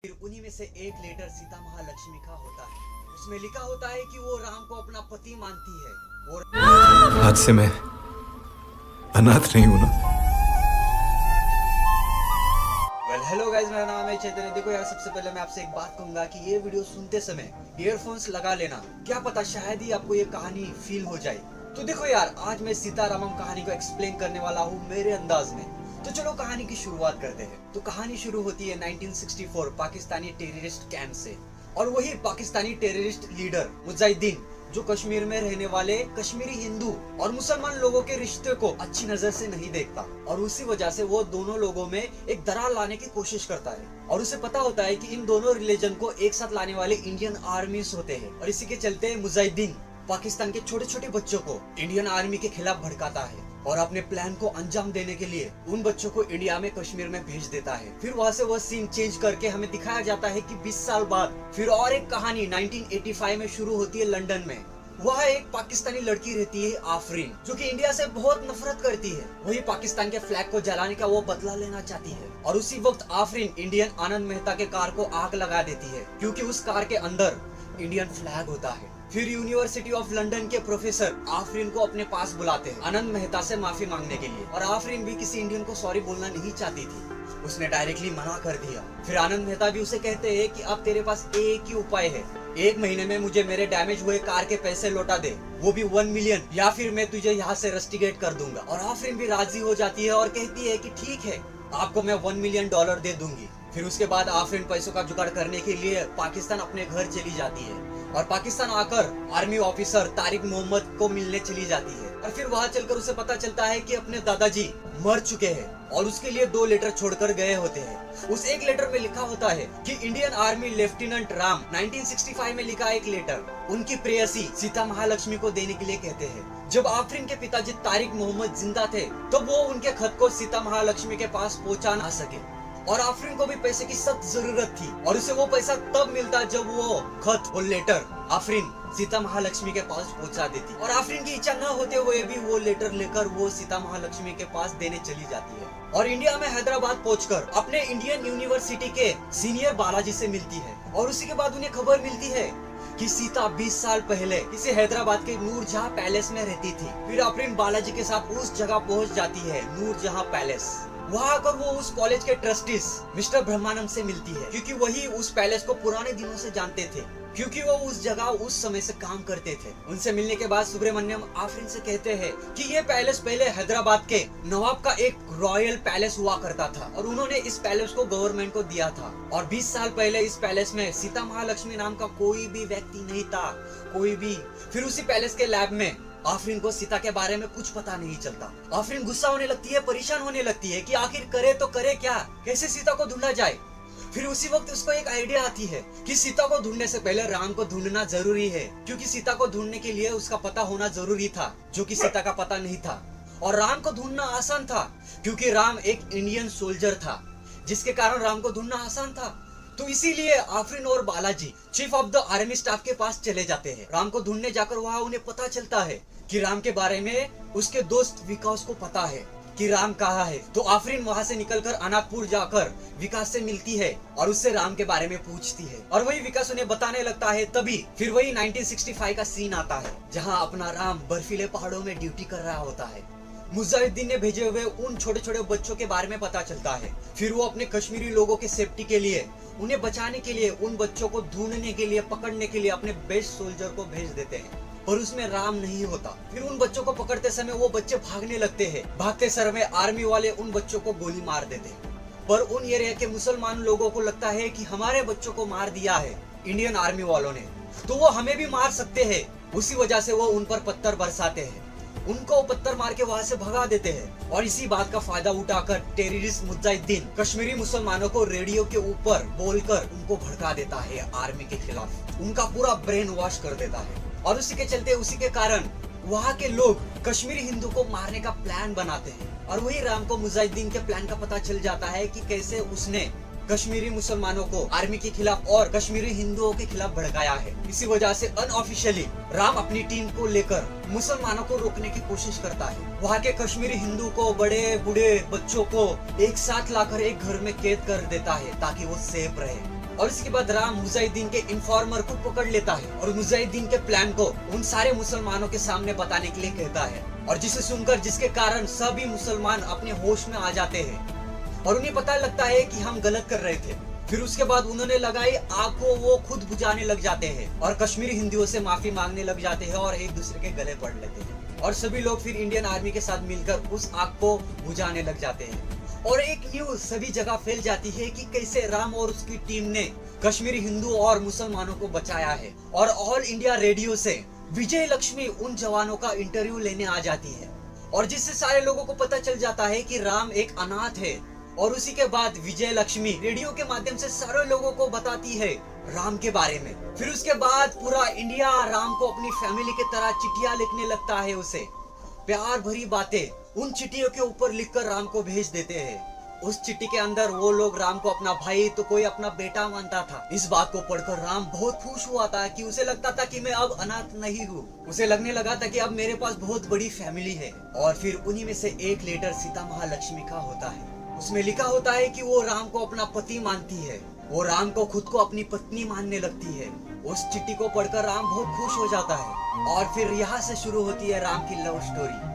फिर उन्हीं में से एक लेटर सीता महालक्ष्मी का होता है। उसमें लिखा होता है कि वो राम को अपना पति मानती है और आज से मैं अनाथ नहीं हूं ना। हेलो गाइस, मेरा नाम है चैतन्य। देखो यार, सबसे पहले मैं आपसे एक बात कहूंगा कि ये वीडियो सुनते समय ईयरफोन्स लगा लेना। क्या पता शायद ही आपको ये कहानी फील हो जाए। तो देखो यार, आज मैं सीतारामम कहानी को एक्सप्लेन करने वाला हूँ मेरे अंदाज में। तो चलो कहानी की शुरुआत करते हैं। तो कहानी शुरू होती है 1964 पाकिस्तानी टेररिस्ट कैंप से, और वही पाकिस्तानी टेररिस्ट लीडर मुजाहिदीन, जो कश्मीर में रहने वाले कश्मीरी हिंदू और मुसलमान लोगों के रिश्ते को अच्छी नजर से नहीं देखता, और उसी वजह से वो दोनों लोगों में एक दरार लाने की कोशिश करता है। और उसे पता होता है कि इन दोनों रिलीजन को एक साथ लाने वाले इंडियन आर्मीज होते हैं, और इसी के चलते मुजाहिदीन पाकिस्तान के छोटे छोटे बच्चों को इंडियन आर्मी के खिलाफ भड़काता है और अपने प्लान को अंजाम देने के लिए उन बच्चों को इंडिया में कश्मीर में भेज देता है। फिर वहाँ से वह सीन चेंज करके हमें दिखाया जाता है कि 20 साल बाद फिर और एक कहानी 1985 में शुरू होती है लंदन में। वह एक पाकिस्तानी लड़की रहती है आफरीन, जो कि इंडिया से बहुत नफरत करती है। वही पाकिस्तान के फ्लैग को जलाने का वो बदला लेना चाहती है, और उसी वक्त आफरीन इंडियन आनंद मेहता के कार को आग लगा देती है, क्योंकि उस कार के अंदर इंडियन फ्लैग होता है। फिर यूनिवर्सिटी ऑफ लंदन के प्रोफेसर आफरीन को अपने पास बुलाते हैं आनंद मेहता से माफी मांगने के लिए, और आफरीन भी किसी इंडियन को सॉरी बोलना नहीं चाहती थी। उसने डायरेक्टली मना कर दिया। फिर आनंद मेहता भी उसे कहते हैं कि अब तेरे पास एक ही उपाय है, 1 महीने में मुझे मेरे डैमेज हुए कार के पैसे लौटा दे, वो भी 1 मिलियन, या फिर मैं तुझे यहाँ से रस्टिकेट कर दूंगा। और आफरीन भी राजी हो जाती है और कहती है कि ठीक है, आपको मैं $1 मिलियन दे दूंगी। फिर उसके बाद आफरीन पैसों का जुगाड़ करने के लिए पाकिस्तान अपने घर चली जाती है, और पाकिस्तान आकर आर्मी ऑफिसर तारिक मोहम्मद को मिलने चली जाती है। और फिर वहाँ चलकर उसे पता चलता है कि अपने दादाजी मर चुके हैं, और उसके लिए 2 लेटर छोड़कर गए होते हैं। उस एक लेटर में लिखा होता है कि इंडियन आर्मी लेफ्टिनेंट राम 1965 में लिखा एक लेटर उनकी प्रेयसी सीता महालक्ष्मी को देने के लिए कहते हैं। जब आफरीन के पिताजी तारिक मोहम्मद जिंदा थे, तो वो उनके खत को सीता महालक्ष्मी के पास पहुँचा ना सके, और आफरीन को भी पैसे की सख्त जरूरत थी, और उसे वो पैसा तब मिलता जब वो खत और लेटर आफरीन सीता महालक्ष्मी के पास पहुंचा देती। और आफरीन की इच्छा न होते हुए भी वो लेटर लेकर वो सीता महालक्ष्मी के पास देने चली जाती है, और इंडिया में हैदराबाद पहुंचकर अपने इंडियन यूनिवर्सिटी के सीनियर बालाजी से मिलती है। और उसी के बाद उन्हें खबर मिलती है कि सीता 20 साल पहले इसे हैदराबाद के नूरजहां पैलेस में रहती थी। फिर आफरीन बालाजी के साथ उस जगह पहुंच जाती है, नूरजहां पैलेस। वहाँ आकर वो उस कॉलेज के ट्रस्टीज मिस्टर ब्रह्मानंद से मिलती है, क्योंकि वही उस पैलेस को पुराने दिनों से जानते थे, क्योंकि वो उस जगह उस समय से काम करते थे। उनसे मिलने के बाद सुब्रमण्यम आफरीन से कहते हैं कि ये पैलेस पहले हैदराबाद के नवाब का एक रॉयल पैलेस हुआ करता था, और उन्होंने इस पैलेस को गवर्नमेंट को दिया था। और 20 साल पहले इस पैलेस में सीता महालक्ष्मी नाम का कोई भी व्यक्ति नहीं था, कोई भी। फिर उसी पैलेस के लैब में आफरीन को सीता के बारे में कुछ पता नहीं चलता। आफरीन गुस्सा होने लगती है, परेशान होने लगती है कि आखिर करे तो करे क्या, कैसे सीता को ढूंढा जाए। फिर उसी वक्त उसको एक आइडिया आती है कि सीता को ढूंढने से पहले राम को ढूंढना जरूरी है, क्योंकि सीता को ढूंढने के लिए उसका पता होना जरूरी था, जो कि सीता का पता नहीं था। और राम को ढूंढना आसान था, क्योंकि राम एक इंडियन सोल्जर था, जिसके कारण राम को ढूंढना आसान था। तो इसीलिए आफरीन और Balaji chief of the army staff के पास चले जाते हैं राम को ढूंढने जाकर। वहाँ उन्हें पता चलता है कि राम के बारे में उसके दोस्त विकास को पता है कि राम कहाँ है। तो आफरीन वहाँ से निकलकर अनाथपुर जाकर विकास से मिलती है और उससे राम के बारे में पूछती है, और वही विकास उन्हें बताने लगता है। तभी फिर वही 1965 का सीन आता है, जहाँ अपना राम बर्फीले पहाड़ों में ड्यूटी कर रहा होता है। मुजाहिदीन ने भेजे हुए उन छोटे छोटे बच्चों के बारे में पता चलता है। फिर वो अपने कश्मीरी लोगों के सेफ्टी के लिए, उन्हें बचाने के लिए, उन बच्चों को ढूंढने के लिए, पकड़ने के लिए अपने बेस्ट सोल्जर को भेज देते हैं, पर उसमें राम नहीं होता। फिर उन बच्चों को पकड़ते समय वो बच्चे भागने लगते हैं। भागते समय आर्मी वाले उन बच्चों को गोली मार देते हैं, पर उन एरिया के मुसलमान लोगों को लगता है कि हमारे बच्चों को मार दिया है इंडियन आर्मी वालों ने, तो वो हमें भी मार सकते हैं। उसी वजह से वो उन पर पत्थर बरसाते हैं, उनको पत्थर मार के वहाँ से भगा देते हैं। और इसी बात का फायदा उठाकर टेररिस्ट मुजाहिदीन कश्मीरी मुसलमानों को रेडियो के ऊपर बोलकर उनको भड़का देता है आर्मी के खिलाफ, उनका पूरा ब्रेन वॉश कर देता है। और उसी के चलते, उसी के कारण वहाँ के लोग कश्मीरी हिंदू को मारने का प्लान बनाते हैं। और वही राम को मुजाहिदीन के प्लान का पता चल जाता है कि कैसे उसने कश्मीरी मुसलमानों को आर्मी के खिलाफ और कश्मीरी हिंदुओं के खिलाफ भड़काया है। इसी वजह से अनऑफिशियली राम अपनी टीम को लेकर मुसलमानों को रोकने की कोशिश करता है। वहाँ के कश्मीरी हिंदू को, बड़े बूढ़े बच्चों को एक साथ लाकर एक घर में कैद कर देता है ताकि वो सेफ रहे। और इसके बाद राम मुजाहिदीन के इन्फॉर्मर को पकड़ लेता है और मुजाहिदीन के प्लान को उन सारे मुसलमानों के सामने बताने के लिए कहता है, और जिसे सुनकर जिसके कारण सभी मुसलमान अपने होश में आ जाते हैं और उन्हें पता लगता है कि हम गलत कर रहे थे। फिर उसके बाद उन्होंने लगाई आग को वो खुद बुझाने लग जाते हैं और कश्मीरी हिंदुओं से माफी मांगने लग जाते हैं और एक दूसरे के गले पड़ लेते हैं और सभी लोग फिर इंडियन आर्मी के साथ मिलकर उस आग को बुझाने लग जाते हैं। और एक न्यूज सभी जगह फैल जाती है कि कैसे राम और उसकी टीम ने कश्मीरी हिंदू और मुसलमानों को बचाया है। और ऑल इंडिया रेडियो से विजय लक्ष्मी उन जवानों का इंटरव्यू लेने आ जाती है और जिससे सारे लोगों को पता चल जाता है कि राम एक अनाथ है। और उसी के बाद विजय लक्ष्मी रेडियो के माध्यम से सारे लोगों को बताती है राम के बारे में। फिर उसके बाद पूरा इंडिया राम को अपनी फैमिली की तरह चिट्ठियां लिखने लगता है, उसे प्यार भरी बातें उन चिट्ठियों के ऊपर लिखकर राम को भेज देते हैं। उस चिट्ठी के अंदर वो लोग राम को अपना भाई तो कोई अपना बेटा मानता था। इस बात को पढ़कर राम बहुत खुश हुआ था कि उसे लगता था कि मैं अब अनाथ नहीं हूँ। उसे लगने लगा था कि अब मेरे पास बहुत बड़ी फैमिली है। और फिर उन्हीं में से एक लेटर सीता महालक्ष्मी का होता है। उसमें लिखा होता है कि वो राम को अपना पति मानती है, वो राम को खुद को अपनी पत्नी मानने लगती है। उस चिट्ठी को पढ़कर राम बहुत खुश हो जाता है और फिर यहाँ से शुरू होती है राम की लव स्टोरी।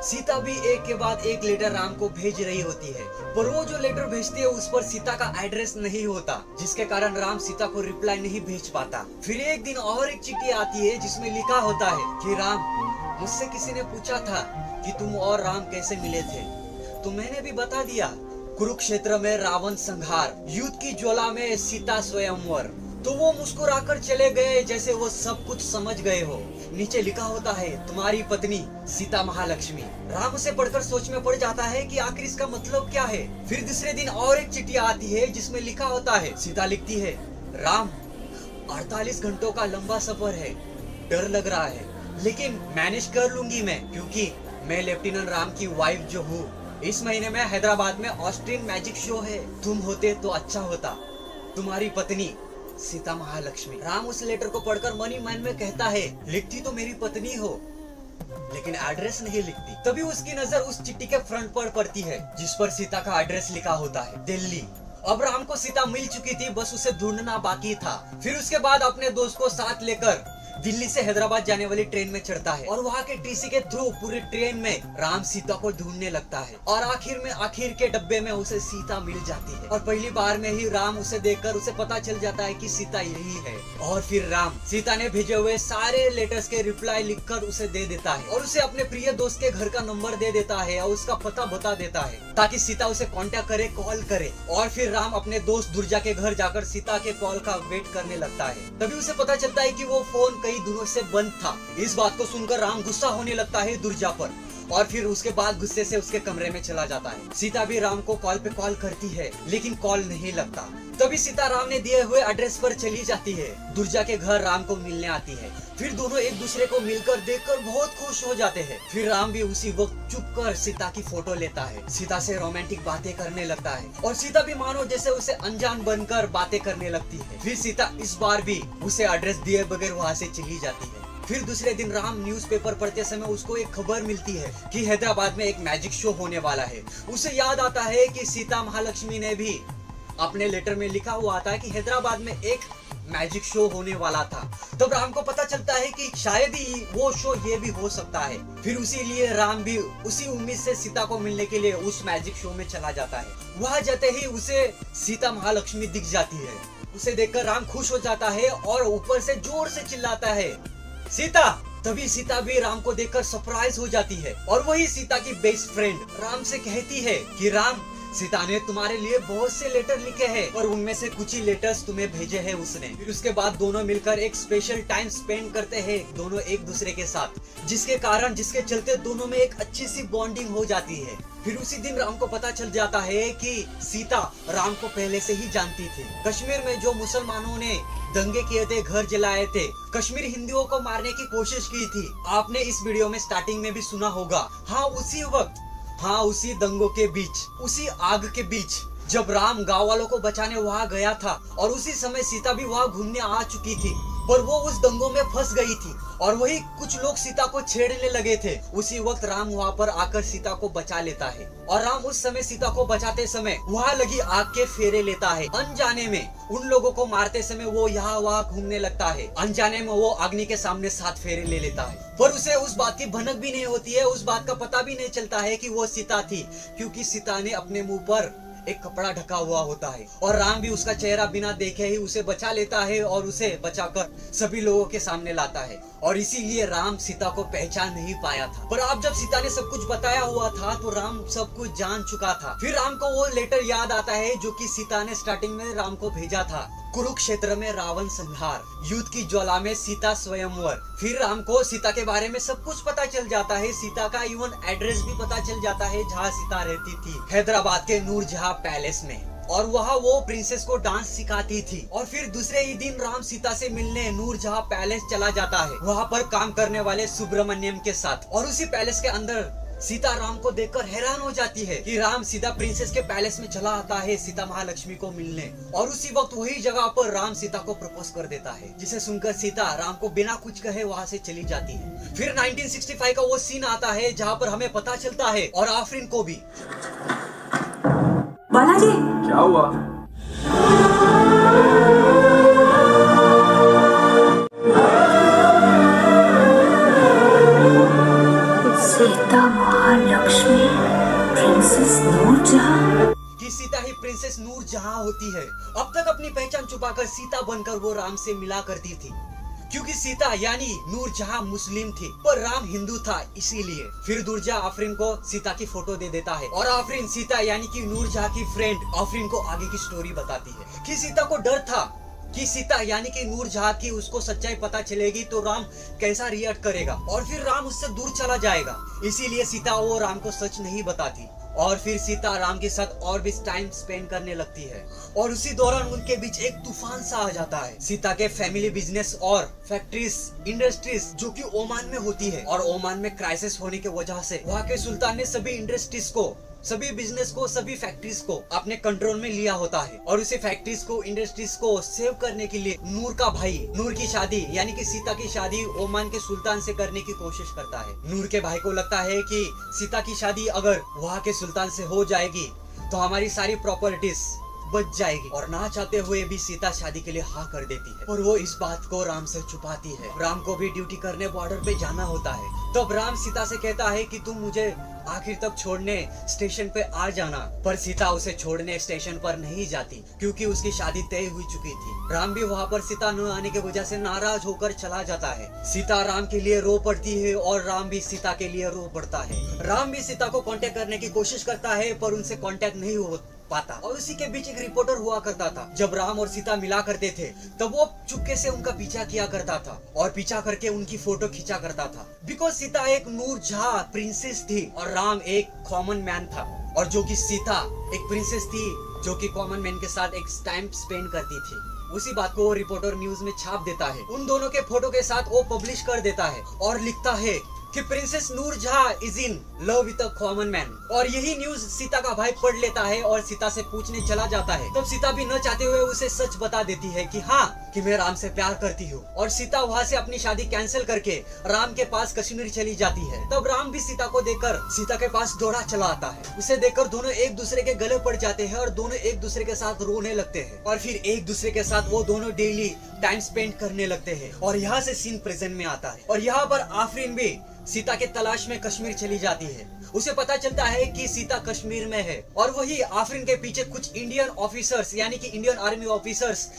सीता भी एक के बाद एक लेटर राम को भेज रही होती है, पर वो जो लेटर भेजती है उस पर सीता का एड्रेस नहीं होता, जिसके कारण राम सीता को रिप्लाई नहीं भेज पाता। फिर एक दिन और एक चिट्ठी आती है जिसमें लिखा होता है कि राम, मुझसे किसी ने पूछा था कि तुम और राम कैसे मिले थे, तो मैंने भी बता दिया। कुरुक्षेत्र में रावण संहार, युद्ध की ज्वाला में सीता स्वयंवर। तो वो मुस्कुराकर चले गए जैसे वो सब कुछ समझ गए हो। नीचे लिखा होता है तुम्हारी पत्नी सीता महालक्ष्मी। राम उसे पढ़कर सोच में पड़ जाता है कि आखिर इसका मतलब क्या है। फिर दूसरे दिन और एक चिट्ठी आती है जिसमें लिखा होता है, सीता लिखती है, राम 48 घंटों का लंबा सफर है, डर लग रहा है, लेकिन मैनेज कर लूंगी मैं, क्योंकि मैं लेफ्टिनेंट राम की वाइफ जो हूँ। इस महीने में हैदराबाद में ऑस्ट्रियन मैजिक शो है, तुम होते तो अच्छा होता। तुम्हारी पत्नी सीता महालक्ष्मी। राम उस लेटर को पढ़कर मन ही मन में कहता है, लिखती तो मेरी पत्नी हो लेकिन एड्रेस नहीं लिखती। तभी उसकी नजर उस चिट्ठी के फ्रंट पर पड़ती है जिस पर सीता का एड्रेस लिखा होता है, दिल्ली। अब राम को सीता मिल चुकी थी, बस उसे ढूंढना बाकी था। फिर उसके बाद अपने दोस्त को साथ लेकर दिल्ली से हैदराबाद जाने वाली ट्रेन में चढ़ता है और वहाँ के टीसी के थ्रू पूरी ट्रेन में राम सीता को ढूंढने लगता है और आखिर के डब्बे में उसे सीता मिल जाती है। और पहली बार में ही राम उसे देखकर उसे पता चल जाता है कि सीता यही है। और फिर राम सीता ने भेजे हुए सारे लेटर्स के रिप्लाई लिखकर उसे दे देता है और उसे अपने प्रिय दोस्त के घर का नंबर दे देता है और उसका पता बता देता है ताकि सीता उसे कांटेक्ट करे, कॉल करे। और फिर राम अपने दोस्त दुर्जा के घर जाकर सीता के कॉल का वेट करने लगता है। तभी उसे पता चलता है कि वो फोन कई दिनों से बंद था। इस बात को सुनकर राम गुस्सा होने लगता है दुर्जा पर और फिर उसके बाद गुस्से से उसके कमरे में चला जाता है। सीता भी राम को कॉल पे कॉल करती है लेकिन कॉल नहीं लगता। तभी सीता राम ने दिए हुए एड्रेस पर चली जाती है, दुर्जा के घर राम को मिलने आती है। फिर दोनों एक दूसरे को मिलकर देखकर बहुत खुश हो जाते हैं। फिर राम भी उसी वक्त चुप कर सीता की फोटो लेता है, सीता से रोमांटिक बातें करने लगता है और सीता भी मानो जैसे उसे अनजान बनकर बातें करने लगती है। फिर सीता इस बार भी उसे एड्रेस दिए बगैर वहाँ से चली जाती है। फिर दूसरे दिन राम न्यूज़पेपर पढ़ते समय उसको एक खबर मिलती है कि हैदराबाद में एक मैजिक शो होने वाला है। उसे याद आता है कि सीता महालक्ष्मी ने भी अपने लेटर में लिखा हुआ था कि हैदराबाद में एक मैजिक शो होने वाला था। तब राम को पता चलता है कि शायद ही वो शो ये भी हो सकता है। फिर उसी लिए राम भी उसी उम्मीद से सीता को मिलने के लिए उस मैजिक शो में चला जाता है। वहां जाते ही उसे सीता महालक्ष्मी दिख जाती है। उसे देखकर राम खुश हो जाता है और ऊपर से जोर से चिल्लाता है, सीता। तभी सीता भी राम को देखकर सरप्राइज हो जाती है और वही सीता की बेस्ट फ्रेंड राम से कहती है कि राम, सीता ने तुम्हारे लिए बहुत से लेटर लिखे हैं और उनमें से कुछ ही लेटर्स तुम्हें भेजे हैं उसने। फिर उसके बाद दोनों मिलकर एक स्पेशल टाइम स्पेंड करते हैं दोनों एक दूसरे के साथ, जिसके चलते दोनों में एक अच्छी सी बॉन्डिंग हो जाती है। फिर उसी दिन राम को पता चल जाता है कि सीता राम को पहले से ही जानती थी। कश्मीर में जो मुसलमानों ने दंगे किए थे, घर जलाए थे, कश्मीरी हिंदुओं को मारने की कोशिश की थी, आपने इस वीडियो में स्टार्टिंग में भी सुना होगा। हाँ, उसी दंगों के बीच, उसी आग के बीच जब राम गांव वालों को बचाने वहाँ गया था और उसी समय सीता भी वहाँ घूमने आ चुकी थी पर वो उस दंगों में फंस गई थी और वही कुछ लोग सीता को छेड़ने लगे थे। उसी वक्त राम वहाँ पर आकर सीता को बचा लेता है और राम उस समय सीता को बचाते समय वहाँ लगी आग के फेरे लेता है। अनजाने में उन लोगों को मारते समय वो यहाँ वहाँ घूमने लगता है। अनजाने में वो अग्नि के सामने 7 फेरे ले लेता है, पर उसे उस बात की भनक भी नहीं होती है, उस बात का पता भी नहीं चलता है कि वो सीता थी, क्योंकि सीता ने अपने मुंह पर एक कपड़ा ढका हुआ होता है और राम भी उसका चेहरा बिना देखे ही उसे बचा लेता है और उसे बचाकर सभी लोगों के सामने लाता है। और इसीलिए राम सीता को पहचान नहीं पाया था। पर अब जब सीता ने सब कुछ बताया हुआ था तो राम सब कुछ जान चुका था। फिर राम को वो लेटर याद आता है जो कि सीता ने स्टार्टिंग में राम को भेजा था। कुरुक्षेत्र में रावण संहार, युद्ध की ज्वाला में सीता स्वयंवर। फिर राम को सीता के बारे में सब कुछ पता चल जाता है। सीता का इवन एड्रेस भी पता चल जाता है जहाँ सीता रहती थी, हैदराबाद के नूरजहां पैलेस में। और वहाँ वो प्रिंसेस को डांस सिखाती थी। और फिर दूसरे ही दिन राम सीता से मिलने नूरजहां पैलेस चला जाता है, वहाँ पर काम करने वाले सुब्रमण्यम के साथ। और उसी पैलेस के अंदर सीता राम को देखकर हैरान हो जाती है कि राम सीधा प्रिंसेस के पैलेस में चला आता है सीता महालक्ष्मी को मिलने। और उसी वक्त वही जगह पर राम सीता को प्रपोज कर देता है, जिसे सुनकर सीता राम को बिना कुछ कहे वहाँ से चली जाती है। फिर 1965 का वो सीन आता है जहाँ पर हमें पता चलता है और आफरीन को भी। बालाजी क्या हुआ? सीता महालक्ष्मी प्रिंसेस नूरजहां कि सीता ही प्रिंसेस नूरजहां होती है। अब तक अपनी पहचान छुपाकर सीता बनकर वो राम से मिला करती थी, क्योंकि सीता यानी नूरजहां मुस्लिम थी पर राम हिंदू था इसीलिए। फिर दुर्जा आफरीन को सीता की फोटो दे देता है और आफरीन सीता यानी कि नूरजहां की फ्रेंड आफरीन को आगे की स्टोरी बताती है कि सीता को डर था कि सीता यानी कि नूरजहां की उसको सच्चाई पता चलेगी तो राम कैसा रिएक्ट करेगा और फिर राम उससे दूर चला जाएगा। इसीलिए सीता वो राम को सच नहीं बताती और फिर सीता राम के साथ और भी टाइम स्पेंड करने लगती है। और उसी दौरान उनके बीच एक तूफान सा आ जाता है। सीता के फैमिली बिजनेस और फैक्ट्रीज इंडस्ट्रीज जो कि ओमान में होती है और ओमान में क्राइसिस होने की वजह से वहाँ के सुल्तान ने सभी इंडस्ट्रीज को, सभी बिजनेस को, सभी फैक्ट्रीज को अपने कंट्रोल में लिया होता है। और उसी फैक्ट्रीज को, इंडस्ट्रीज को सेव करने के लिए नूर का भाई नूर की शादी यानी कि सीता की शादी ओमान के सुल्तान से करने की कोशिश करता है। नूर के भाई को लगता है कि सीता की शादी अगर वहाँ के सुल्तान से हो जाएगी तो हमारी सारी प्रॉपर्टीज बच जाएगी। और ना चाहते हुए भी सीता शादी के लिए हाँ कर देती है और वो इस बात को राम से छुपाती है। राम को भी ड्यूटी करने बॉर्डर पे जाना होता है। तब राम सीता से कहता है कि तुम मुझे आखिर तक छोड़ने स्टेशन पे आ जाना, पर सीता उसे छोड़ने स्टेशन पर नहीं जाती क्योंकि उसकी शादी तय हो चुकी थी। राम भी वहाँ पर सीता न आने की वजह से नाराज होकर चला जाता है। सीता राम के लिए रो पड़ती है और राम भी सीता के लिए रो पड़ता है। राम भी सीता को कांटेक्ट करने की कोशिश करता है पर उनसे कांटेक्ट नहीं हो पाता। और उसी के बीच एक रिपोर्टर हुआ करता था। जब राम और सीता मिला करते थे तब वो चुपके से उनका पीछा किया करता था और पीछा करके उनकी फोटो खींचा करता था। बिकॉज सीता एक नूरजहां प्रिंसेस थी और राम एक कॉमन मैन था, और जो कि सीता एक प्रिंसेस थी जो कि कॉमन मैन के साथ एक टाइम स्पेंड करती थी। उसी बात को वो रिपोर्टर न्यूज में छाप देता है, उन दोनों के फोटो के साथ वो पब्लिश कर देता है और लिखता है कि princess Noorjahan is in love with a common man. और यही न्यूज सीता का भाई पढ़ लेता है और सीता से पूछने चला जाता है। तब सीता भी न चाहते हुए उसे सच बता देती है कि हाँ कि मैं राम से प्यार करती हूँ। और सीता वहाँ से अपनी शादी कैंसिल करके राम के पास कश्मीर चली जाती है। तब राम भी सीता को देखकर सीता के पास दौड़ा चला आता है। उसे देखकर दोनों एक दूसरे के गले पड़ जाते हैं और दोनों एक दूसरे के साथ रोने लगते हैं और फिर एक दूसरे के साथ वो दोनों डेली टाइम स्पेंड करने लगते हैं। और यहाँ से सीन प्रेजेंट में आता है और यहाँ पर आफरीन भी सीता के तलाश में कश्मीर चली जाती है। उसे पता चलता है कि सीता कश्मीर में है और वही आफरीन के पीछे कुछ इंडियन ऑफिसर्स यानी कि इंडियन आर्मी ऑफिसर्स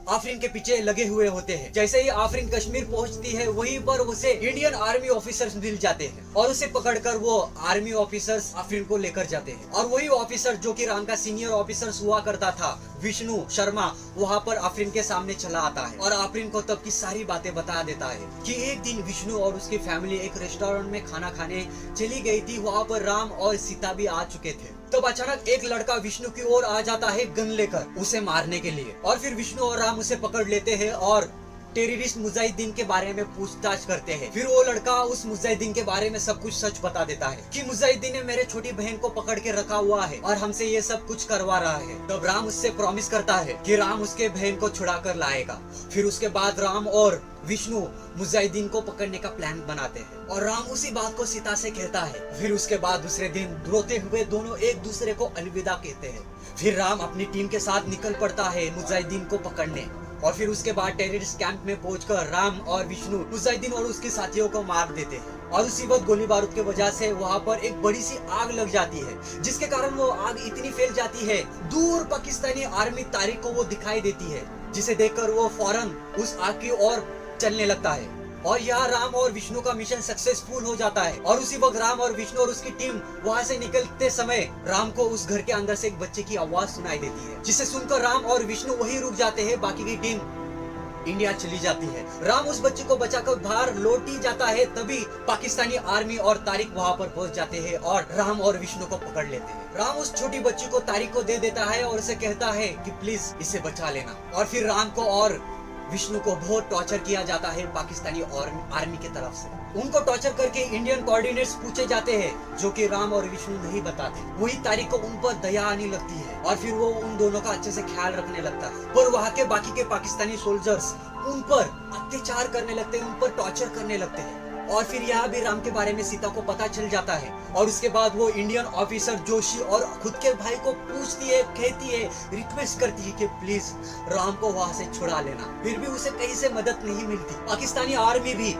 आफरीन के पीछे लगे हुए होते हैं। जैसे ही आफरीन कश्मीर पहुंचती है वहीं पर उसे इंडियन आर्मी ऑफिसर्स मिल जाते हैं और उसे पकड़कर वो आर्मी ऑफिसर्स आफरीन को लेकर जाते हैं। और वही ऑफिसर जो कि राम का सीनियर ऑफिसर हुआ करता था विष्णु शर्मा वहाँ पर आफरीन के सामने चला आता है और आफरीन को तब की सारी बातें बता देता है कि एक दिन विष्णु और उसकी फैमिली एक रेस्टोरेंट में खाना खाने चली गई थी। वहाँ पर राम और सीता भी आ चुके थे। तब अचानक एक लड़का विष्णु की ओर आ जाता है गन लेकर उसे मारने के लिए और फिर विष्णु और राम उसे पकड़ लेते हैं और टेररिस्ट मुजाहिदीन के बारे में पूछताछ करते हैं। फिर वो लड़का उस मुजाहिदीन के बारे में सब कुछ सच बता देता है कि मुजाहिदीन ने मेरे छोटी बहन को पकड़ के रखा हुआ है और हमसे ये सब कुछ करवा रहा है। तब राम उससे प्रॉमिस करता है कि राम उसके बहन को छुड़ा कर लाएगा। फिर उसके बाद राम और विष्णु मुजाहिदीन को पकड़ने का प्लान बनाते हैं और राम उसी बात को सीता से कहता है। फिर उसके बाद दूसरे दिन रोते हुए दोनों एक दूसरे को अलविदा कहते हैं। फिर राम अपनी टीम के साथ निकल पड़ता है मुजाहिदीन को पकड़ने और फिर उसके बाद टेररिस्ट कैंप में पहुंचकर राम और विष्णु मुजाहिदीन और उसके साथियों को मार देते हैं और उसी वक्त गोली बारूद की वजह से वहां पर एक बड़ी सी आग लग जाती है, जिसके कारण वो आग इतनी फैल जाती है दूर पाकिस्तानी आर्मी तारिक को वो दिखाई देती है, जिसे देखकर वो फौरन उस आग की ओर चलने लगता है और यहाँ राम और विष्णु का मिशन सक्सेसफुल हो जाता है। और उसी वक्त राम और विष्णु और उसकी टीम वहाँ से निकलते समय राम को उस घर के अंदर से एक बच्चे की आवाज सुनाई देती है, जिसे सुनकर राम और विष्णु वहीं रुक जाते हैं। बाकी की टीम इंडिया चली जाती है। राम उस बच्चे को बचाकर बाहर लौट ही जाता है, तभी पाकिस्तानी आर्मी और तारिक वहाँ पर पहुँच जाते हैं और राम और विष्णु को पकड़ लेते हैं। राम उस छोटी बच्ची को तारिक को दे देता है और उसे कहता है कि प्लीज इसे बचा लेना। और फिर राम को और विष्णु को बहुत टॉर्चर किया जाता है पाकिस्तानी और आर्मी की तरफ से। उनको टॉर्चर करके इंडियन कोऑर्डिनेट्स पूछे जाते हैं जो कि राम और विष्णु नहीं बताते। वही तारिक को उन पर दया आने लगती है और फिर वो उन दोनों का अच्छे से ख्याल रखने लगता है। पर वहाँ के बाकी के पाकिस्तानी सोल्जर्स उन पर अत्याचार करने लगते हैं, उन पर टॉर्चर करने लगते हैं। और फिर यहाँ भी राम के बारे में सीता को पता चल जाता है और उसके बाद वो इंडियन ऑफिसर जोशी और खुद के भाई को पूछती है, कहती है, रिक्वेस्ट करती है कि प्लीज राम को वहाँ से छुड़ा लेना। फिर भी उसे कहीं से मदद नहीं मिलती। पाकिस्तानी आर्मी भी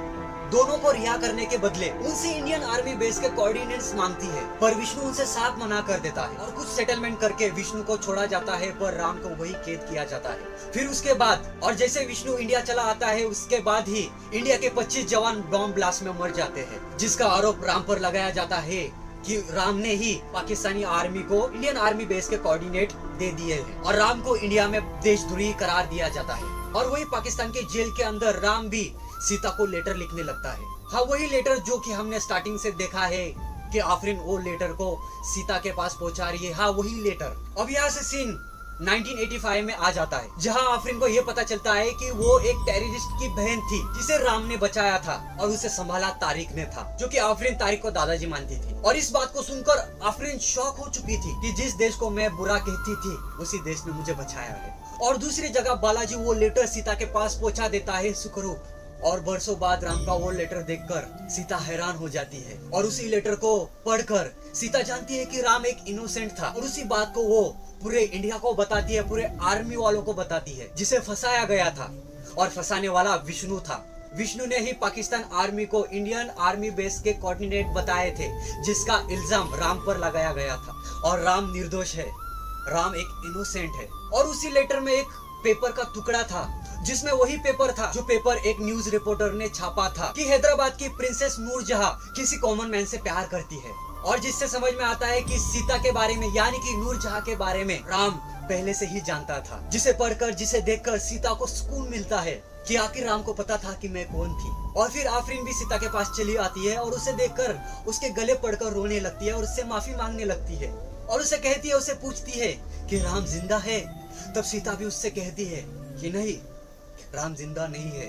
दोनों को रिहा करने के बदले उनसे इंडियन आर्मी बेस के कोऑर्डिनेट्स मांगती है, पर विष्णु उनसे साफ मना कर देता है और कुछ सेटलमेंट करके विष्णु को छोड़ा जाता है, पर राम को वही कैद किया जाता है। फिर उसके बाद और जैसे विष्णु इंडिया चला आता है, उसके बाद ही इंडिया के 25 जवान बॉम्ब ब्लास्ट में मर जाते हैं, जिसका आरोप राम पर लगाया जाता है कि राम ने ही पाकिस्तानी आर्मी को इंडियन आर्मी बेस के कोऑर्डिनेट दे दिए हैं और राम को इंडिया में देशद्रोही करार दिया जाता है। और वही पाकिस्तान के जेल के अंदर राम भी सीता को लेटर लिखने लगता है। हाँ, वही लेटर जो कि हमने स्टार्टिंग से देखा है कि आफरीन वो लेटर को सीता के पास पहुंचा रही है। हाँ, वही लेटर। अब यहाँ से सीन 1985 में आ जाता है, जहां आफरीन को ये पता चलता है कि वो एक टेररिस्ट की बहन थी जिसे राम ने बचाया था और उसे संभाला तारिक ने था, जो कि आफरीन तारिक को दादाजी मानती थी। और इस बात को सुनकर आफरीन शॉक हो चुकी थी कि जिस देश को मैं बुरा कहती थी उसी देश ने मुझे बचाया है। और दूसरी जगह बालाजी वो लेटर सीता के पास पहुंचा देता है सुखरूप। और बरसों बाद राम का वो लेटर देखकर सीता हैरान हो जाती है और उसी लेटर को पढ़कर सीता जानती है कि राम एक इनोसेंट था और उसी बात को वो पूरे इंडिया को बताती है, पूरे आर्मी वालों को बताती है, जिसे फंसाया गया था और फंसाने वाला विष्णु था। विष्णु ने ही पाकिस्तान आर्मी को इंडियन आर्मी बेस के कोऑर्डिनेट बताए थे, जिसका इल्जाम राम पर लगाया गया था और राम निर्दोष है, राम एक इनोसेंट है। और उसी लेटर में एक पेपर का टुकड़ा था, जिसमें वही पेपर था जो पेपर एक न्यूज रिपोर्टर ने छापा था कि हैदराबाद की प्रिंसेस नूरजहां किसी कॉमन मैन से प्यार करती है, और जिससे समझ में आता है कि सीता के बारे में यानी कि नूरजहां के बारे में राम पहले से ही जानता था, जिसे पढ़कर जिसे देखकर सीता को सुकून मिलता है कि आखिर राम को पता था कि मैं कौन थी। और फिर आफरीन भी सीता के पास चली आती है और उसे देखकर उसके गले पड़कर रोने लगती है और उससे माफी मांगने लगती है और उसे कहती है, उसे पूछती है कि राम जिंदा है। तब सीता भी उससे कहती है कि नहीं, राम जिंदा नहीं है,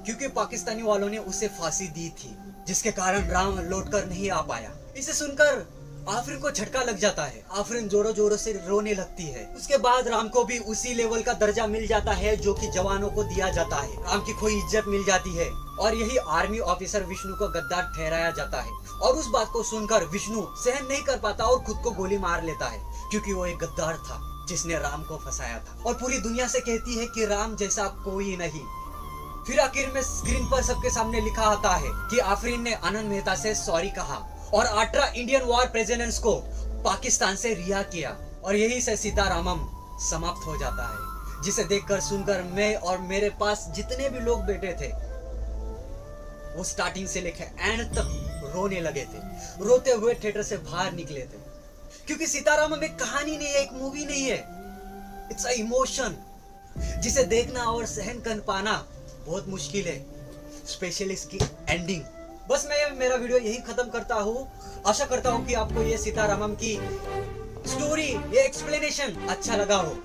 क्योंकि पाकिस्तानी वालों ने उसे फांसी दी थी, जिसके कारण राम लौटकर नहीं आ पाया। इसे सुनकर आफरीन को झटका लग जाता है। आफरीन जोरों जोरों से रोने लगती है। उसके बाद राम को भी उसी लेवल का दर्जा मिल जाता है जो कि जवानों को दिया जाता है। राम की खोई इज्जत मिल जाती है और यही आर्मी ऑफिसर विष्णु को गद्दार ठहराया जाता है। और उस बात को सुनकर विष्णु सहन नहीं कर पाता और खुद को गोली मार लेता है, क्योंकि वो एक गद्दार था जिसने राम को फंसाया था और पूरी दुनिया से कहती है कि राम जैसा कोई नहीं। फिर आखिर में स्क्रीन पर सबके सामने लिखा आता है कि आफरीन ने आनंद मेहता से सॉरी कहा और 18 इंडियन वॉर प्रिजनर्स को पाकिस्तान से रिहा किया और यही से सीतारामम समाप्त हो जाता है, जिसे देखकर सुनकर मैं और मेरे पास जितने भी लोग बैठे थे वो स्टार्टिंग से लेकर एंड तक रोने लगे थे, रोते हुए थिएटर से बाहर निकले थे, क्योंकि सीतारामम एक कहानी नहीं है, एक मूवी नहीं है, इट्स अ इमोशन जिसे देखना और सहन कर पाना बहुत मुश्किल है, स्पेशली इसकी एंडिंग। बस मैं मेरा वीडियो यही खत्म करता हूँ। आशा करता हूँ कि आपको ये सीतारामम की स्टोरी, ये एक्सप्लेनेशन अच्छा लगा हो।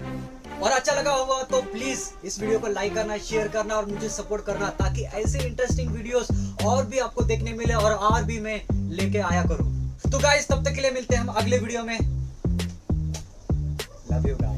और अच्छा लगा होगा तो प्लीज इस वीडियो को लाइक करना, शेयर करना और मुझे सपोर्ट करना, ताकि ऐसे इंटरेस्टिंग वीडियोस और भी आपको देखने मिले और भी मैं लेके आया करूं। तो गाइस तब तक के लिए मिलते हैं हम अगले वीडियो में। Love you guys.